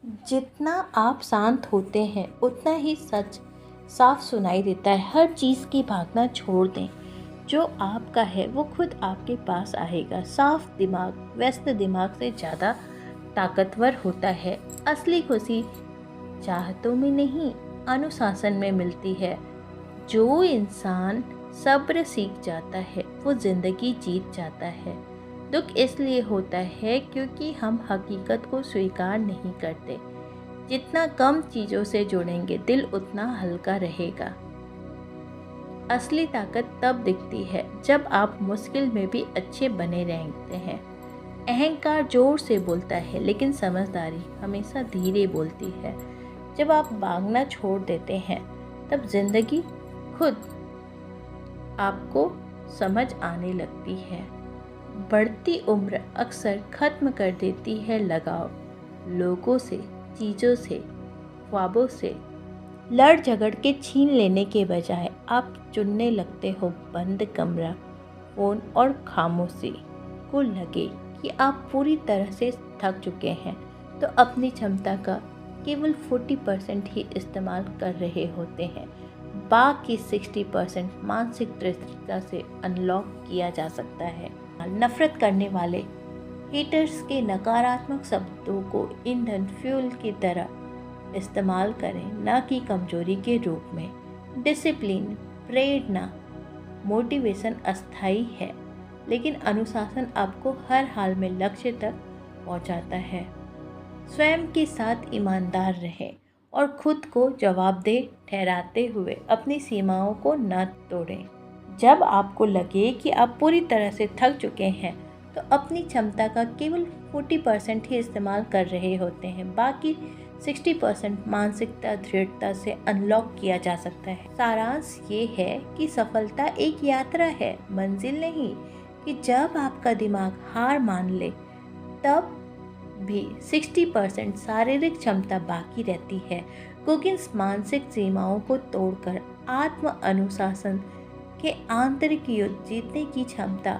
जितना आप शांत होते हैं उतना ही सच साफ सुनाई देता है। हर चीज़ की भागना छोड़ दें। जो आपका है वो खुद आपके पास आएगा। साफ दिमाग व्यस्त दिमाग से ज़्यादा ताकतवर होता है। असली खुशी चाहतों में नहीं, अनुशासन में मिलती है। जो इंसान सब्र सीख जाता है वो जिंदगी जीत जाता है। दुख इसलिए होता है क्योंकि हम हकीकत को स्वीकार नहीं करते। जितना कम चीज़ों से जुड़ेंगे दिल उतना हल्का रहेगा। असली ताकत तब दिखती है जब आप मुश्किल में भी अच्छे बने रहते हैं। अहंकार जोर से बोलता है लेकिन समझदारी हमेशा धीरे बोलती है। जब आप भागना छोड़ देते हैं तब जिंदगी खुद आपको समझ आने लगती है। बढ़ती उम्र अक्सर खत्म कर देती है लगाव। लोगों से, चीज़ों से, ख्वाबों से लड़ झगड़ के छीन लेने के बजाय आप चुनने लगते हो बंद कमरा, फ़ोन और खामोशी। को लगे कि आप पूरी तरह से थक चुके हैं तो अपनी क्षमता का केवल 40% ही इस्तेमाल कर रहे होते हैं। बाकी 60% मानसिक दृढ़ता से अनलॉक किया जा सकता है। नफरत करने वाले हेटर्स के नकारात्मक शब्दों को ईंधन फ्यूल की तरह इस्तेमाल करें, न कि कमजोरी के रूप में। डिसिप्लिन, प्रेरणा, मोटिवेशन अस्थायी है, लेकिन अनुशासन आपको हर हाल में लक्ष्य तक पहुंचाता है। स्वयं के साथ ईमानदार रहें और खुद को जवाबदेह ठहराते हुए अपनी सीमाओं को न तोड़ें। जब आपको लगे कि आप पूरी तरह से थक चुके हैं तो अपनी क्षमता का केवल 40% ही इस्तेमाल कर रहे होते हैं। बाकी 60% मानसिकता दृढ़ता से अनलॉक किया जा सकता है। सारांश ये है कि सफलता एक यात्रा है, मंजिल नहीं। कि जब आपका दिमाग हार मान ले तब भी 60% शारीरिक क्षमता बाकी रहती है। कुकिंग्स मानसिक सीमाओं को तोड़कर आत्म अनुशासन के आंतरिक युद्ध जीतने की क्षमता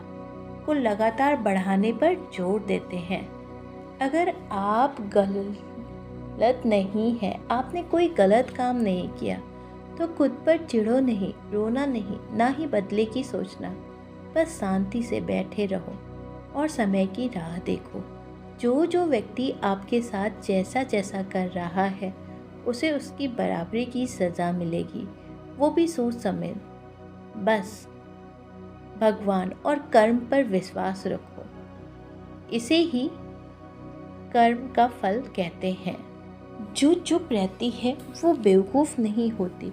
को लगातार बढ़ाने पर जोर देते हैं। अगर आप गलत नहीं हैं, आपने कोई गलत काम नहीं किया, तो खुद पर चिढ़ो नहीं, रोना नहीं, ना ही बदले की सोचना। बस शांति से बैठे रहो और समय की राह देखो। जो व्यक्ति आपके साथ जैसा जैसा कर रहा है उसे उसकी बराबरी की सज़ा मिलेगी, वो भी सोच समझ। बस भगवान और कर्म पर विश्वास रखो, इसे ही कर्म का फल कहते हैं। जो चुप रहती है वो बेवकूफ़ नहीं होती,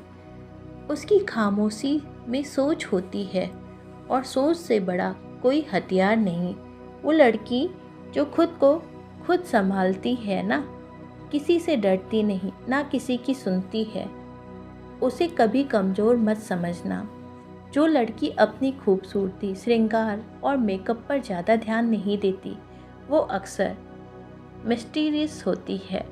उसकी खामोशी में सोच होती है, और सोच से बड़ा कोई हथियार नहीं। वो लड़की जो खुद को खुद संभालती है ना, किसी से डरती नहीं, ना किसी की सुनती है, उसे कभी कमज़ोर मत समझना। जो लड़की अपनी खूबसूरती, श्रृंगार और मेकअप पर ज़्यादा ध्यान नहीं देती वो अक्सर मिस्टीरियस होती है।